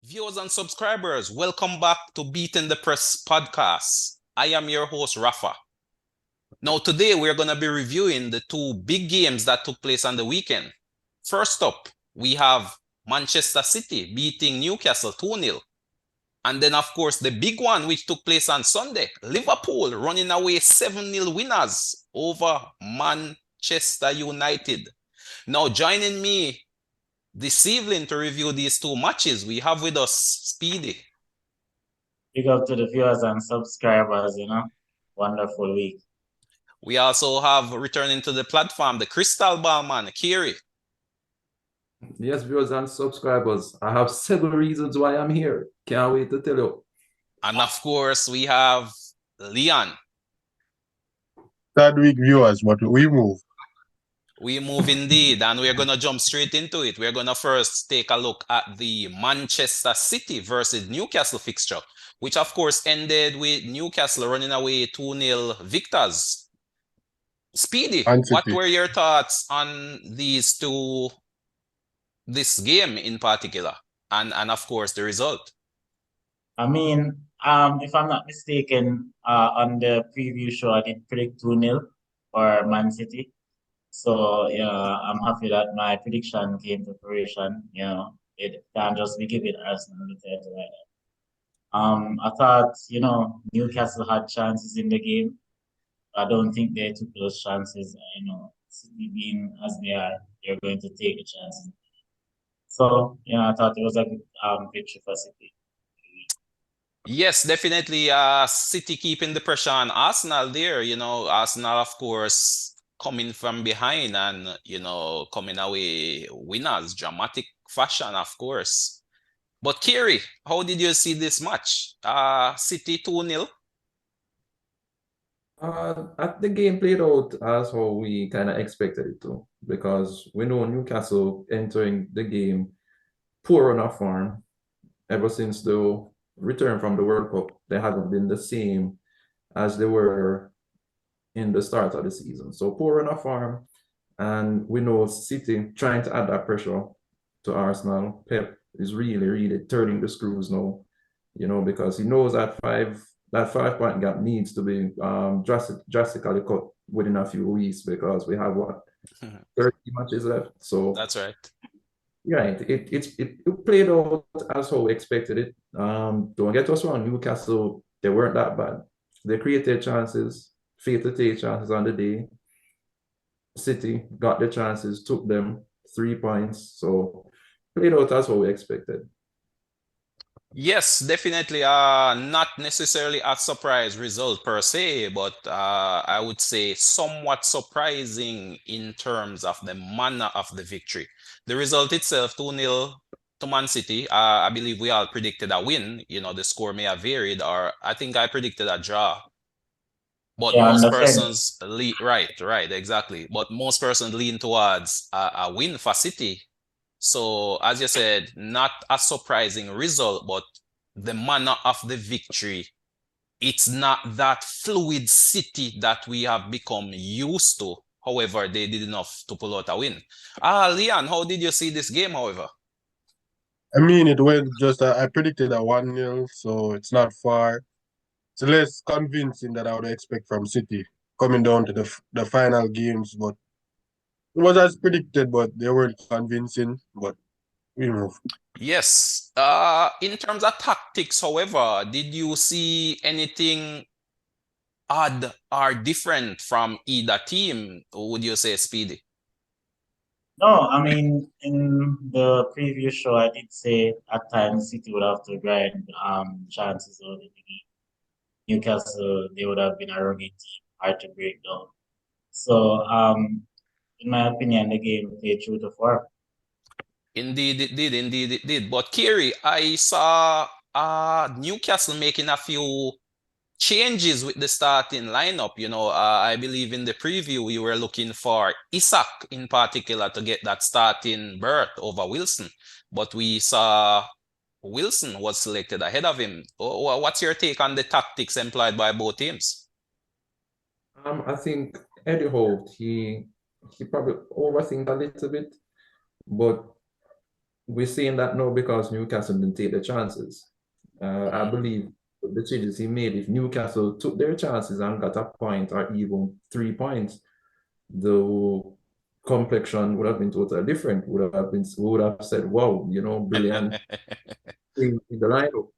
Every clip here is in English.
Viewers and subscribers, welcome back to Beating the Press podcast. I am your host, Rafa. Now, today we're going to be reviewing the two big games that took place on the weekend. First up, we have Manchester City beating Newcastle 2-0. And then, of course, the big one which took place on Sunday, Liverpool running away 7-0 winners over Manchester United. Now, joining me this evening to review these two matches, we have with us Speedy. Big up to the viewers and subscribers, Wonderful week. We also have returning to the platform the Crystal Ball man, Carey. Yes, viewers and subscribers, I have several reasons why I'm here. Can't wait to tell you. And of course, we have Leon. Third week viewers, but we move. We move indeed, and we're going to jump straight into it. We're going to first take a look at the Manchester City versus Newcastle fixture, which of course ended with Newcastle running away 2-0 victors. Speedy, what were your thoughts on this game in particular, and of course the result? I mean, if I'm not mistaken, on the preview show, I did predict 2-0 for Man City. So, I'm happy that my prediction came to fruition. It can't just be given Arsenal the title like that. I thought, Newcastle had chances in the game. I don't think they took those chances. City being as they are, they're going to take the chances. So, I thought it was a good victory for City. Yes, definitely. City keeping the pressure on Arsenal there. Arsenal, of course, coming from behind and, coming away winners, dramatic fashion, of course. But Carey, how did you see this match? City 2-0? The game played out as how we kind of expected it to, because we know Newcastle entering the game poor on our form. Ever since the return from the World Cup, they haven't been the same as they were in the start of the season. So poor on our form, and we know City trying to add that pressure to Arsenal. Pep is really, really turning the screws now, because he knows that 5-point gap needs to be drastically cut within a few weeks, because we have 30 matches left. So that's right. Yeah, it played out as how we expected it. Don't get us wrong, Newcastle, they weren't that bad. They created chances, failed to take chances on the day. City got the chances, took them 3 points. So played out as how we expected. Yes, definitely. Not necessarily a surprise result per se, but I would say somewhat surprising in terms of the manner of the victory. The result itself, 2-0 to Man City. I believe we all predicted a win. The score may have varied, or I think I predicted a draw. But Yeah, most persons right, exactly. But most persons lean towards a win for City. So, as you said, not a surprising result, but the manner of the victory, it's not that fluid City that we have become used to. However, they did enough to pull out a win. Leon, how did you see this game, however? I mean, it went just, I predicted a 1-0, so it's not far. It's less convincing that I would expect from City coming down to the final games, but it was as predicted, but they weren't convincing, but we move. Yes. In terms of tactics, however, did you see anything odd or different from either team, or would you say, Speedy? No, I mean, in the previous show, I did say at times City would have to grind chances over the game. Newcastle, they would have been a rugged team, hard to break down. So, in my opinion, the game played true to form. Indeed it did. But Kerry, I saw Newcastle making a few changes with the starting lineup. I believe in the preview you were looking for Isak in particular to get that starting berth over Wilson. But we saw Wilson was selected ahead of him. What's your take on the tactics employed by both teams? I think Eddie Holt, he probably overthink a little bit, but we're saying that now because Newcastle didn't take the chances. I believe the changes he made, if Newcastle took their chances and got a point or even 3 points, the complexion would have been totally different. We would have said, wow, brilliant in the lineup,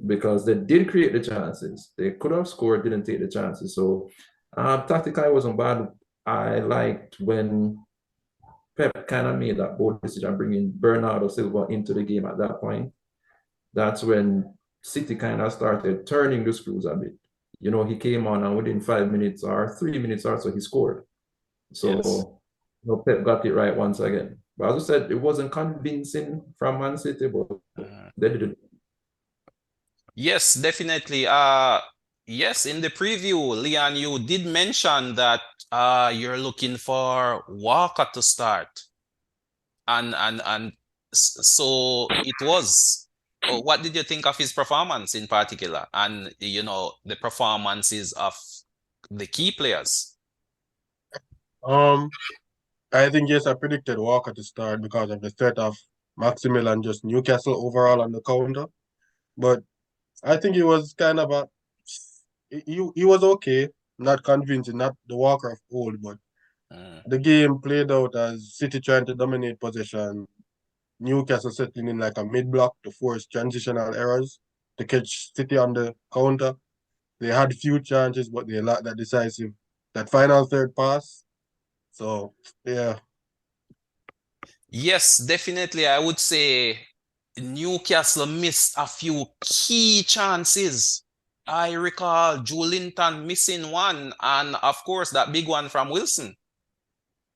because they did create the chances. They could have scored, didn't take the chances. So tactically, it wasn't bad. I liked when Pep kind of made that bold decision, bringing Bernardo Silva into the game at that point. That's when City kind of started turning the screws a bit. He came on and within 5 minutes or 3 minutes or so, he scored. So, Yes. Pep got it right once again. But as I said, it wasn't convincing from Man City, but they did it. Yes, definitely. Yes, in the preview, Leon, you did mention that you're looking for Walker to start. So it was. What did you think of his performance in particular? And the performances of the key players. I think yes, I predicted Walker to start because of the threat of Maximilian just Newcastle overall on the counter. But I think he was kind of he was okay, not convincing, not the Walker of old, but the game played out as City trying to dominate possession, Newcastle settling in like a mid block to force transitional errors to catch City on the counter. They had few chances, but they lacked that final third pass. So yeah. Yes, definitely. I would say Newcastle missed a few key chances. I recall Linton missing one, and of course that big one from Wilson.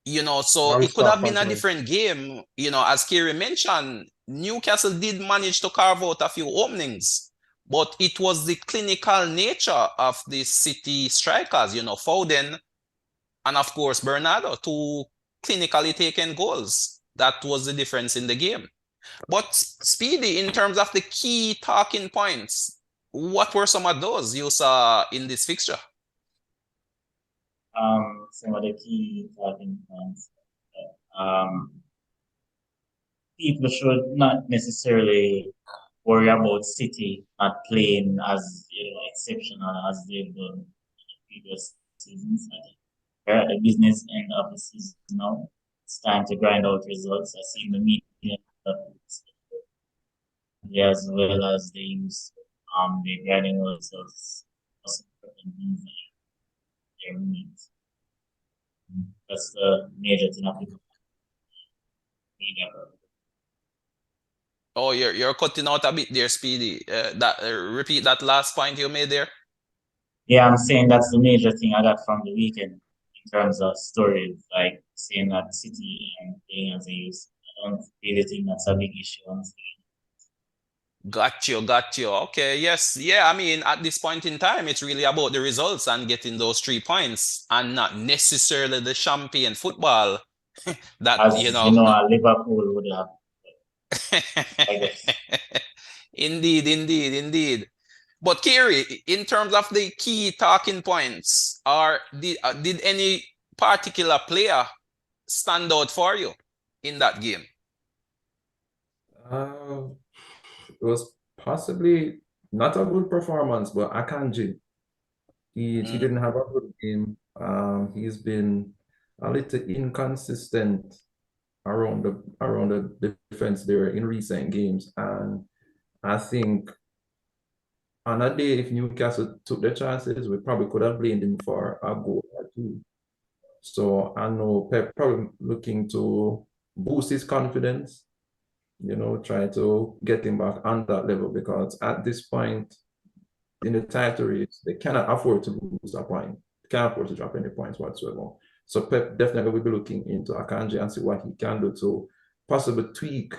So Long it could have stop been as a well. different game. As Carey mentioned, Newcastle did manage to carve out a few openings, but it was the clinical nature of the City strikers, Foden and of course Bernardo, two clinically taken goals. That was the difference in the game. But Speedy, in terms of the key talking points, what were some of those you saw in this fixture? Some of the key talking points. Um, People should not necessarily worry about City not playing as exceptional as they've done in the previous seasons. I think we're at the business end of the season now. It's time to grind out results. I see the media as well as they use the grinding out results for certain things like their needs. That's the major thing I think media. Oh, you're cutting out a bit there, Speedy. Repeat that last point you made there. Yeah, I'm saying that's the major thing I got from the weekend in terms of stories, like saying that City and playing as a youth. I don't really think that's a big issue, honestly. Got you. Okay, yes. Yeah, I mean, at this point in time, it's really about the results and getting those 3 points and not necessarily the champagne football that, As you know, Liverpool would have, I guess. Indeed. But Kerry, in terms of the key talking points, did any particular player stand out for you in that game? It was possibly not a good performance, but Akanji, he didn't have a good game. He's been a little inconsistent around the defense there in recent games, and I think on a day if Newcastle took the chances, we probably could have blamed him for a goal or two. So I know Pep probably looking to boost his confidence, try to get him back on that level, because at this point in the title race, they cannot afford to lose a point. They can't afford to drop any points whatsoever. So Pep definitely will be looking into Akanji and see what he can do to possibly tweak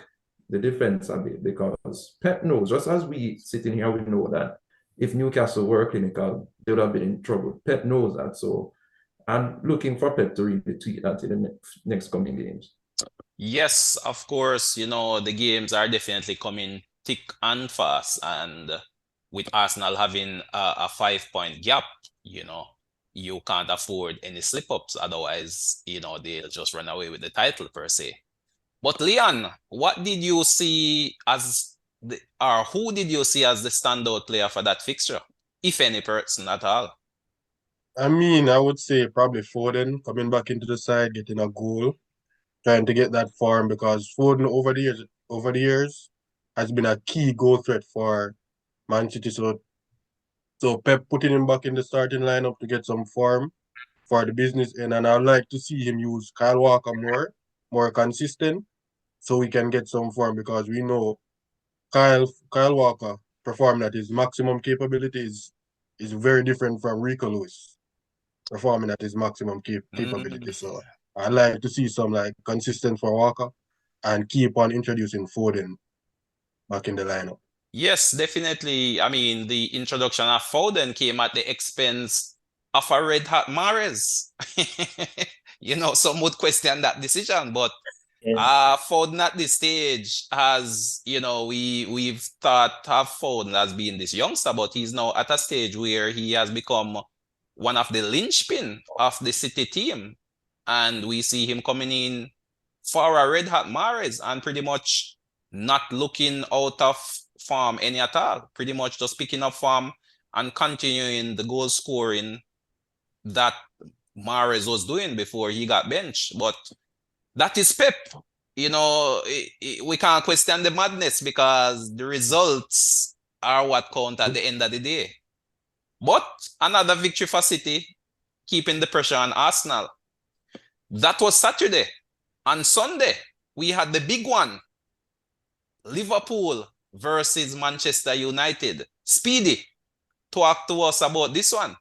the defense a bit, because Pep knows, just as we sitting here, we know that if Newcastle were clinical, they would have been in trouble. Pep knows that. So I'm looking for Pep to really tweak that in the next coming games. Yes, of course, the games are definitely coming thick and fast. And with Arsenal having a 5-point gap, you can't afford any slip-ups. Otherwise, they'll just run away with the title per se. But Leon, what did you see as or who did you see as the standout player for that fixture, if any person at all? I mean, I would say probably Foden coming back into the side, getting a goal, trying to get that form because Foden over the years has been a key goal threat for Man City. So Pep putting him back in the starting lineup to get some form for the business end, and I'd like to see him use Kyle Walker more consistent, so we can get some form because we know Kyle Walker performing at his maximum capabilities is very different from Rico Lewis performing at his maximum capability. So I'd like to see some like consistent for Walker and keep on introducing Foden back in the lineup. Yes, definitely. I mean, the introduction of Foden came at the expense of a red hot Mahrez. Some would question that decision, but Foden at this stage has, we've thought of Foden as being this youngster, but he's now at a stage where he has become one of the linchpin of the City team. And we see him coming in for a red hot Mahrez and pretty much not looking out of form any at all. Pretty much just picking up form and continuing the goal scoring that Mahrez was doing before he got benched. But that is Pep. We can't question the madness because the results are what count at the end of the day. But another victory for City, keeping the pressure on Arsenal. That was Saturday. On Sunday, we had the big one. Liverpool versus Manchester United. Speedy, talk to us about this one.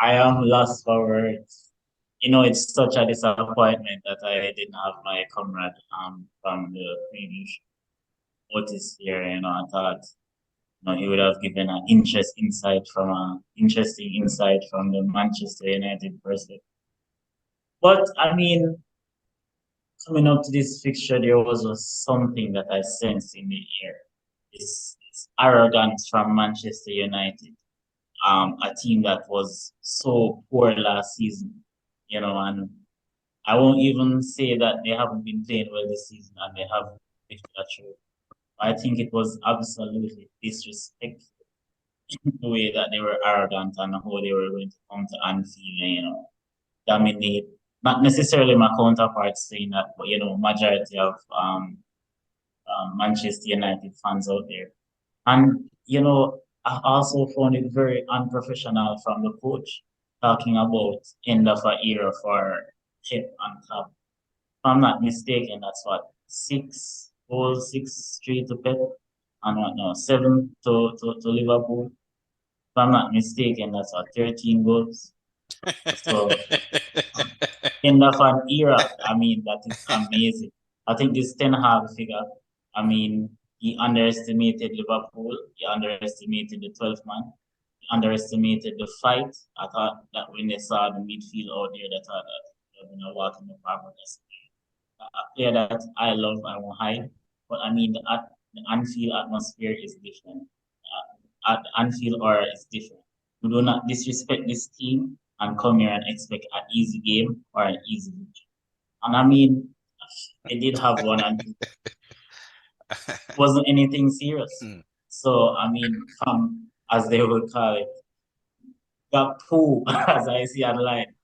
I am lost for words. It's such a disappointment that I didn't have my comrade from the previous Otis here. I thought he would have given an interesting insight from the Manchester United perspective. But I mean, coming up to this fixture, there was something that I sensed in the air. This arrogance from Manchester United, a team that was so poor last season, and I won't even say that they haven't been playing well this season and they have lifted a trophy. I think it was absolutely disrespectful the way that they were arrogant and how they were going to come to Anfield and, dominate. Not necessarily my counterparts saying that, but majority of Manchester United fans out there. And I also found it very unprofessional from the coach talking about end of an era for Pep and Club. If I'm not mistaken, that's what 6 goals, 6-3 to Pep, and what now 7 to Liverpool. If I'm not mistaken, that's what 13 goals. So end of an era. I mean, that is amazing. I think this Ten Hag figure. I mean, he underestimated Liverpool. He underestimated the 12th man. He underestimated the fight. I thought that when they saw the midfield out there, they thought that they were going to walk in the park with us. A player that I love, I won't hide. But I mean, the Anfield atmosphere is different. At Anfield aura is different. We do not disrespect this team and come here and expect an easy game or an easy victory. And I mean, they did have one and two. It wasn't anything serious. So I mean, as they would call it, got poo, as I see online.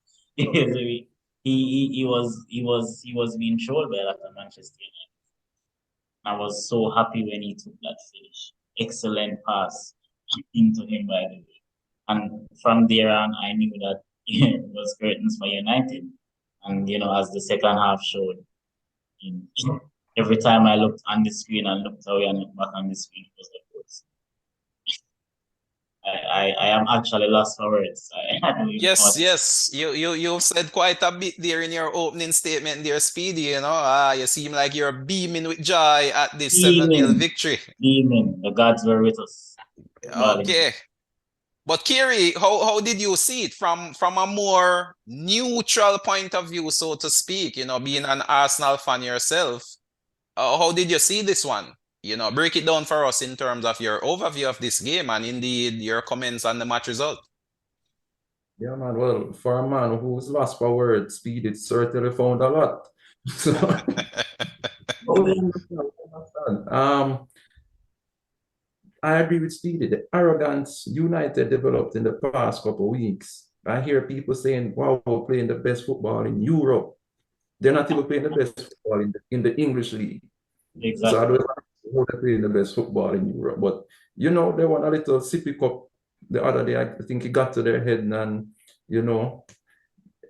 he was being trolled by that Manchester United. I was so happy when he took that finish. Excellent pass into him, by the way. And from there on, I knew that it was curtains for United. And as the second half showed, every time I looked on the screen and looked away and looked back on the screen, it was the goals. I am actually lost for words. Yes. You've said quite a bit there in your opening statement there, Speedy. You seem like you're beaming with joy at this 7-0 victory. Beaming. The gods were with us. Okay. But Carey, how did you see it from a more neutral point of view, so to speak? Being an Arsenal fan yourself, how did you see this one? Break it down for us in terms of your overview of this game and indeed your comments on the match result. Yeah, man. Well, for a man who's lost for words, Speed, it certainly found a lot. So, oh, we understand, we understand. I agree with Speedy. The arrogance United developed in the past couple of weeks. I hear people saying, wow, we're playing the best football in Europe. They're not even playing the best football in the English league. So I don't Exactly. know how they're playing the best football in Europe. But, they won a little sippy cup the other day. I think it got to their head. And, you know,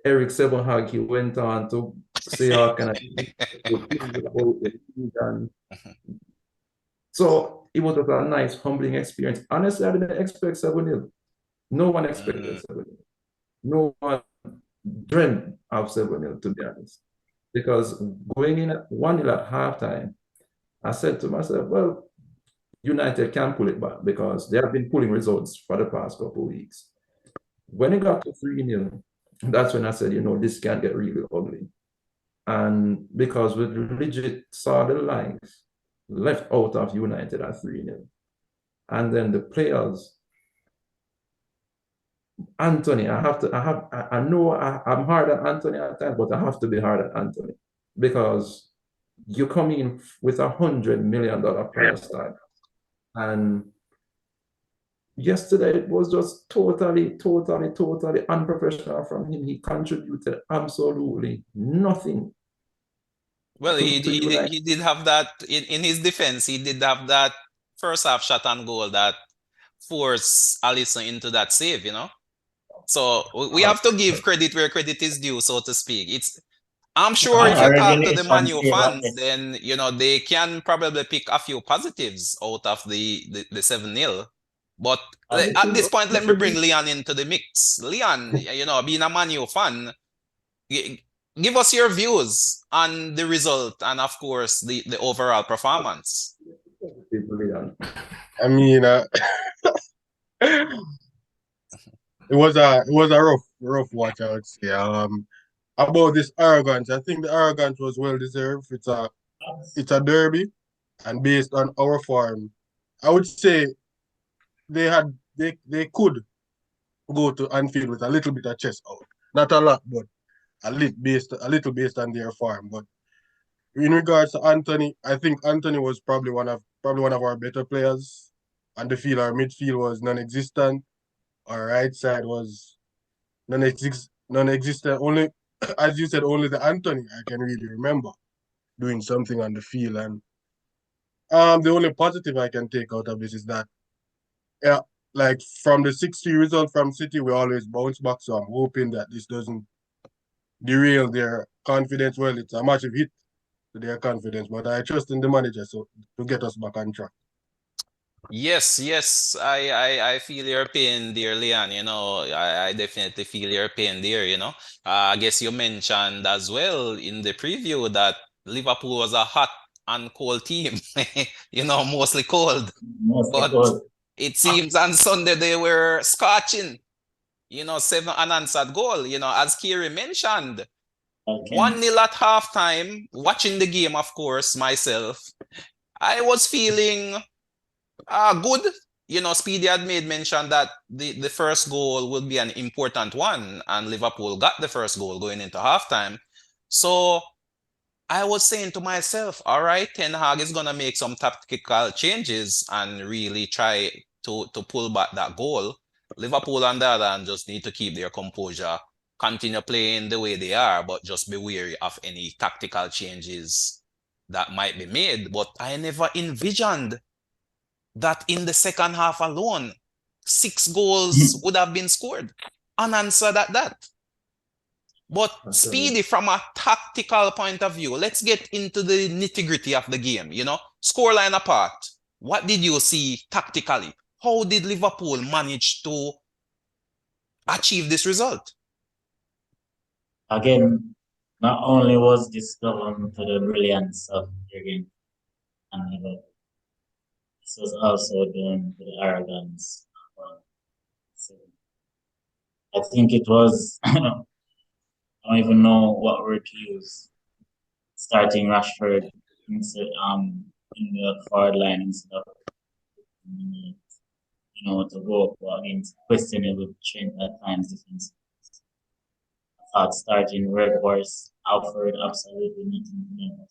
Eric Sevenhag, he went on to say all kind of good things about the league. And so it was a nice, humbling experience. Honestly, I didn't expect 7-0. No one expected 7-0. No one dreamt of 7-0, to be honest. Because going in at 1-0 at halftime, I said to myself, well, United can pull it back because they have been pulling results for the past couple of weeks. When it got to 3-0, that's when I said, this can get really ugly. And because we legit saw the lines left out of United at 3-0. And then the players, Anthony, I know I'm hard on Anthony at times, but I have to be hard on Anthony because you come in with $100 million price tag. And yesterday it was just totally unprofessional from him. He contributed absolutely nothing Well, to United. he did have that in his defense. He did have that first half shot on goal that forced Alisson into that save. So we have to give credit where credit is due, so to speak. I'm sure if A you talk to the regulation Man U save at fans, best. then they can probably pick a few positives out of the 7-0. But at this point, let me bring Leon into the mix. Leon, being a Man U fan, give us your views on the result and, of course, the overall performance. I mean, it was a rough watch, I would say. About this arrogance, I think the arrogance was well deserved. It's a derby, and based on our form, I would say they could go to Anfield with a little bit of chest out. Not a lot, but a little based on their form. But in regards to Anthony, I think Anthony was probably one of our better players. On the field, our midfield was non-existent. Our right side was non-existent. Only, as you said, only the Anthony I can really remember doing something on the field. And the only positive I can take out of this is that, yeah, like from the 6-3 result from City, we always bounce back. So I'm hoping that this doesn't derail their confidence. Well, it's a massive hit to their confidence, but I trust in the manager to get us back on track. Yes, yes, I feel your pain there, Leon. I definitely feel your pain there. I guess you mentioned as well in the preview that Liverpool was a hot and cold team, mostly cold. Mostly But goal. it seems on Sunday they were scorching, 7 unanswered goal, as Carey mentioned. Okay. 1-0 at halftime, watching the game, of course, myself. I was feeling good. Speedy had made mention that the first goal would be an important one, and Liverpool got the first goal going into halftime. So I was saying to myself, all right, Ten Hag is gonna make some tactical changes and really try to pull back that goal. Liverpool on the other hand just need to keep their composure, continue playing the way they are, but just be wary of any tactical changes that might be made. But I never envisioned that in the second half alone, 6 goals would have been scored. Unanswered at that. But Speedy, from a tactical point of view, let's get into the nitty-gritty of the game. Scoreline apart, what did you see tactically? How did Liverpool manage to achieve this result? Again, not only was this down to the brilliance of Jurgen and Liverpool, this was also due to the arrogance. So I think it was, I don't even know what word to use, starting Rashford instead, in the forward line instead of to go against questionable strength at times defense. I thought starting Red Horse, Alfred absolutely nothing.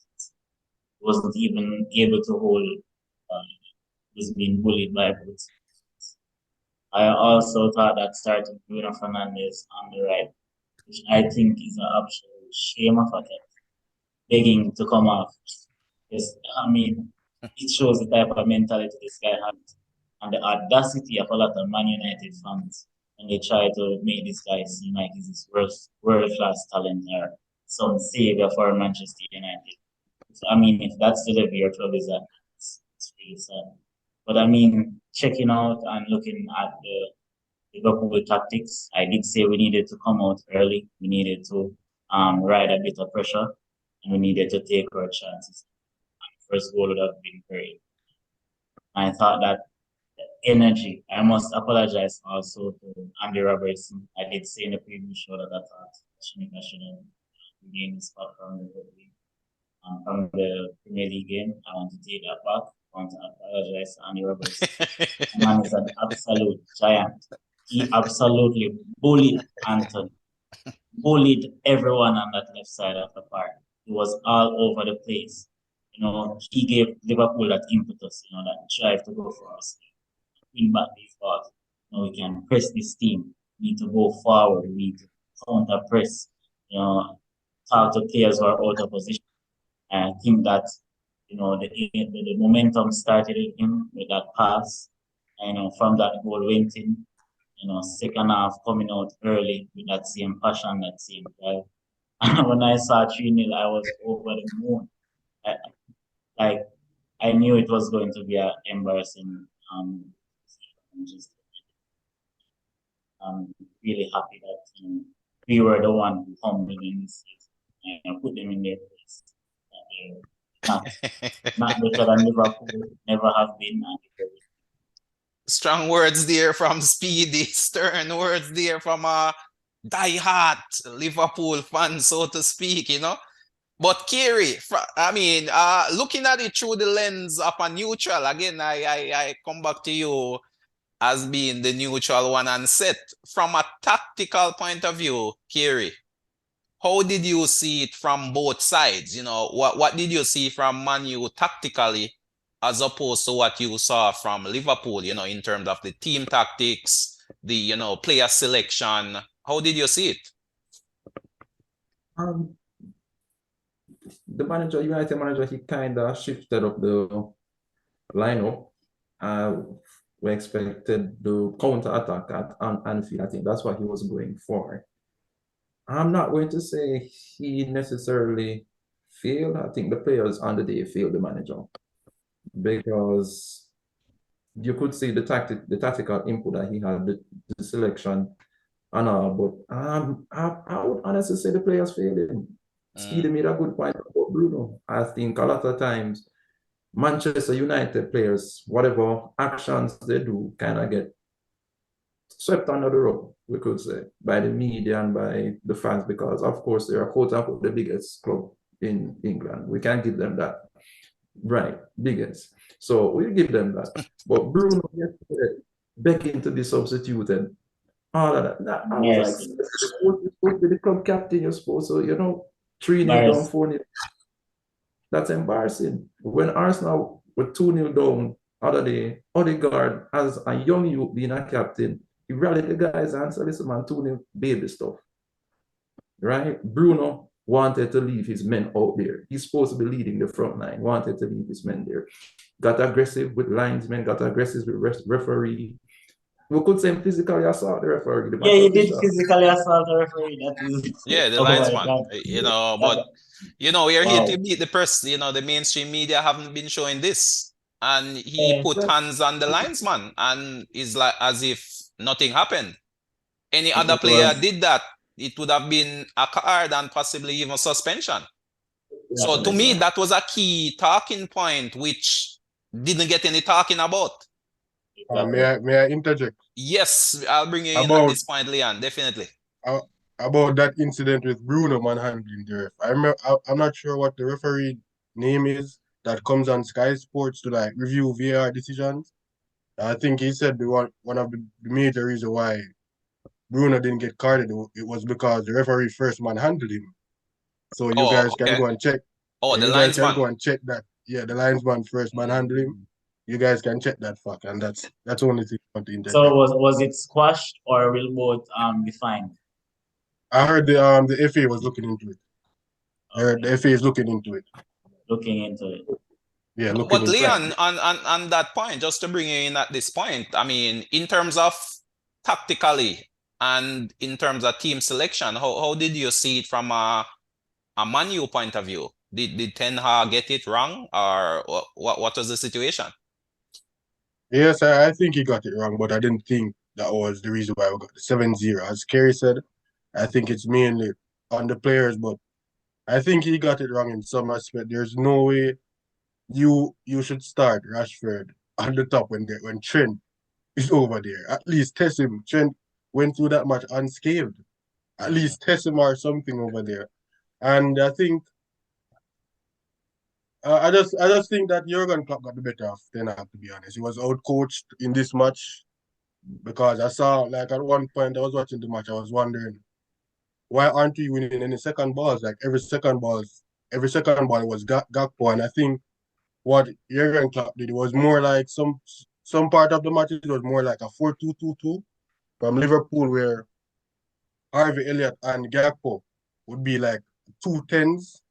Wasn't even able to hold. Was being bullied by both. I also thought that starting Bruno Fernandes on the right, which I think is an absolute shame of a cat, begging to come off. Yes, I mean, it shows the type of mentality this guy has and the audacity of a lot of Man United fans when they try to make this guy seem like he's this world class talent or some savior for Manchester United. So, I mean, if that's the level your club is at, it's really sad. But I mean, checking out and looking at the Liverpool tactics, I did say we needed to come out early. We needed to ride a bit of pressure, and we needed to take our chances. First goal would have been great. I thought that energy. I must apologize also to Andy Robertson. I did say in the previous show that I thought Shinika should have regained his spot from the Premier League game. I want to take that back. I want to apologize to Andy Robertson. The man is an absolute giant. He absolutely bullied Anthony, bullied everyone on that left side of the park. He was all over the place. He gave Liverpool that impetus, that drive to go for us. Win back these balls. We can press this team. We need to go forward. We need to counter press. Talk to players who are out of position. And I think that the momentum started in him with that pass. And from that goal went in. Second half coming out early with that same passion, that same drive. And when I saw 3-0, I was over the moon. I knew it was going to be an embarrassing. I'm really happy that we were the one who humbled in this season and put them in their place. Not better than Liverpool, never have been. Strong words there from Speedy, stern words there from a die-hard Liverpool fan, so to speak, But Carey, I mean, looking at it through the lens of a neutral, again, I come back to you as being the neutral one and set. From a tactical point of view, Carey, how did you see it from both sides? What did you see from Man U tactically as opposed to what you saw from Liverpool, in terms of the team tactics, the, player selection? How did you see it? The United manager, he kind of shifted up the lineup. We expected the counter attack at Anfield. I think that's what he was going for. I'm not going to say he necessarily failed. I think the players on the day failed the manager because you could see the tactical input that he had, the selection and all. But I would honestly say the players failed him. Speedy made a good point about Bruno. I think a lot of times Manchester United players, whatever actions they do, kind of get swept under the rug, we could say, by the media and by the fans, because of course they are quote unquote the biggest club in England. We can't give them that. Right, biggest. So we'll give them that. But Bruno yesterday begging to be substituted. All of that. I was like, you're supposed to be the club captain, you're supposed to, 3-0 down, 4-0. That's embarrassing. When Arsenal were 2-0 down other day, Odegaard, as a young youth being a captain, he rallied the guys and said, listen, man, 2-0 baby stuff. Right? Bruno wanted to leave his men out there. He's supposed to be leading the front line, wanted to leave his men there. Got aggressive with linesmen, got aggressive with referee. We could say physically assault the referee. He did physically assault the referee. That is, the linesman. But we are here to beat the press. The mainstream media haven't been showing this, and he put hands on the linesman, and it's like as if nothing happened. Any other player did that, it would have been a card and possibly even suspension. So to me, that was a key talking point, which didn't get any talking about. May I interject? Yes, I'll bring you in at this point, Leon, definitely. About that incident with Bruno manhandling the ref. I'm not sure what the referee name is that comes on Sky Sports to review VAR decisions. I think he said one of the major reasons why Bruno didn't get carded, it was because the referee first manhandled him. So you Oh, guys can okay. go and check. Oh, Yeah, the you guys can linesman. go and check that. Yeah, the linesman first manhandled him. You guys can check that fact, and that's the only thing I want to So interject. was it squashed or will both be fined? I heard the FA was looking into it. The FA is looking into it. Looking into it. Yeah, looking But into Leon, it. on that point, just to bring you in at this point, I mean, in terms of tactically and in terms of team selection, how did you see it from a Man U point of view? Did Ten Hag get it wrong, or what was the situation? Yes, I think he got it wrong, but I didn't think that was the reason why we got the 7-0. As Carey said, I think it's mainly on the players, but I think he got it wrong in some aspect. There's no way you should start Rashford on the top when Trent is over there. At least test him. Trent went through that much unscathed. At least test him or something over there. And I think I just think that Jurgen Klopp got the better of Ten Hag, to be honest. He was outcoached in this match because I saw, like, at one point I was watching the match, I was wondering why aren't we winning any second balls? Like every second ball was Gakpo, and I think what Jurgen Klopp did, it was more like some part of the match, it was more like a 4-2-2-2 from Liverpool, where Harvey Elliott and Gakpo would be like 2 10s,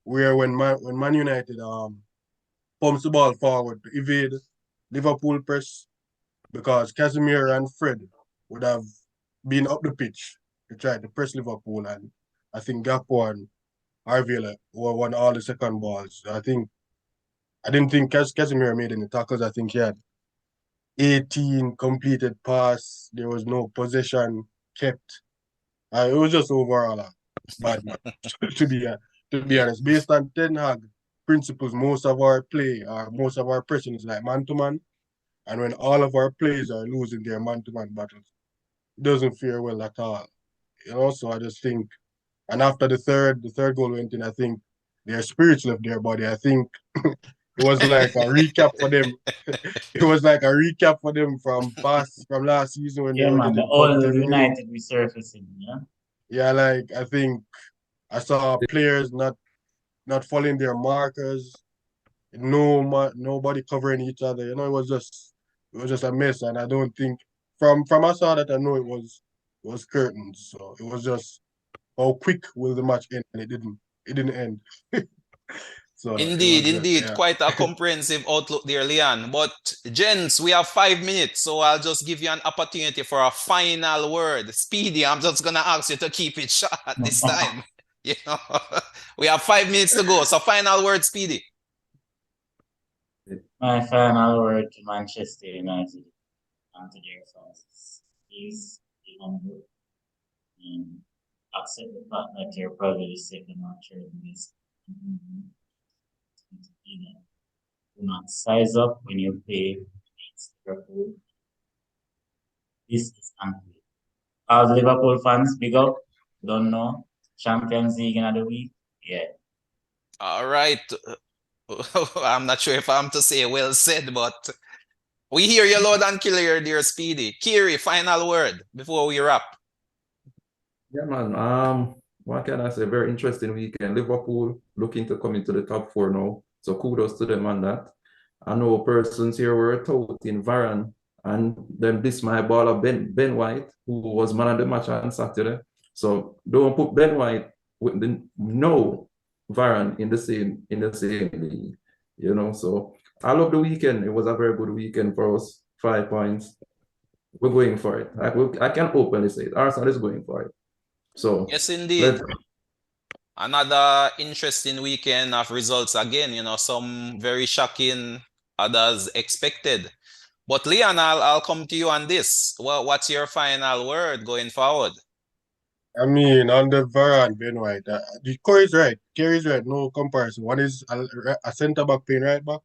where when Man United pumps the ball forward to evade Liverpool press, because Casemiro and Fred would have been up the pitch to try to press Liverpool, and I think Gakpo and Harvey Elliott won all the second balls. I didn't think Casemiro made any tackles. I think he had 18 completed pass. There was no possession kept. It was just overall a bad match, to be honest. Based on Ten Hag principles, most of our play or most of our pressing is like man to man. And when all of our players are losing their man to man battles, it doesn't fare well at all. So I just think, and after the third goal went in, I think their spirits left their body. I think it was like a recap for them. It was like a recap for them from last season when they Yeah, were man, the getting pumped all every game. United resurfacing, yeah. Yeah, like, I think I saw players not following their markers, nobody covering each other. It was just a mess, and I don't think from I saw that, I know it was curtains. So it was just how quick will the match end, and it didn't end. So it Indeed, was just, indeed, yeah. quite a comprehensive outlook there, Leon. But gents, we have 5 minutes, so I'll just give you an opportunity for a final word. Speedy, I'm just gonna ask you to keep it short this time. You know, we have 5 minutes to go. So final word, Speedy. My final word to Manchester United and to their fans is be humble and accept the fact that you're probably the second or third best. Do not size up when you play against Liverpool. This is unfair. All the Liverpool fans, big up. Don't know. Champions League in the week. Yeah. All right. I'm not sure if I'm to say well said, but we hear you loud and clear, dear Speedy. Carey, final word before we wrap. Yeah, man. What can I say? Very interesting weekend. Liverpool looking to come into the top four now. So kudos to them on that. I know persons here were touting Varane and then this my baller Ben White, who was man of the match on Saturday. So don't put Ben White with the no Varane in the same league. So I love the weekend. It was a very good weekend for us. 5 points. We're going for it. I can openly say it. Arsenal is going for it. So Yes, indeed. let's Another interesting weekend of results again, some very shocking, others expected. But Leon, I'll come to you on this. What's your final word going forward? I mean, on the Varane, Ben White, Corey's right. Kerry's right. No comparison. One is a centre back playing right back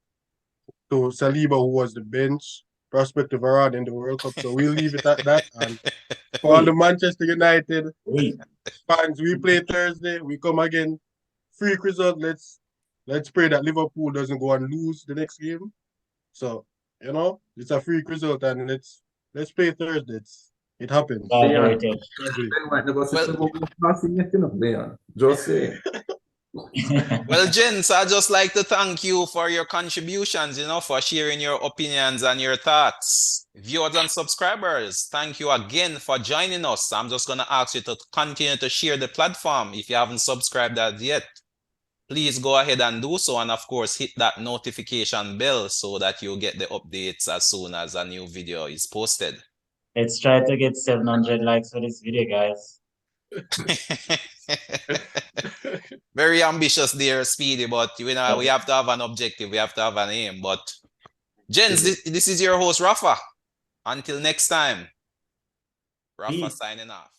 to Saliba, who was the bench prospect of Varane in the World Cup. So we'll leave it at that. And for all the Manchester United fans, we play Thursday. We come again. Freak result. Let's pray that Liverpool doesn't go and lose the next game. So You know, it's a freak result, and let's play Thursday. It happens. Bad Leon, heritage. Probably. they might never see Well, the go passing yet, you know, Leon. Just say. well, gents, I just like to thank you for your contributions, for sharing your opinions and your thoughts. Viewers and subscribers, thank you again for joining us. I'm just going to ask you to continue to share the platform if you haven't subscribed as yet. Please go ahead and do so. And of course, hit that notification bell so that you get the updates as soon as a new video is posted. Let's try to get 700 likes for this video, guys. Very ambitious there, Speedy, but we have to have an objective. We have to have an aim. But gents, this is your host, Rafa. Until next time, Rafa Peace. signing off.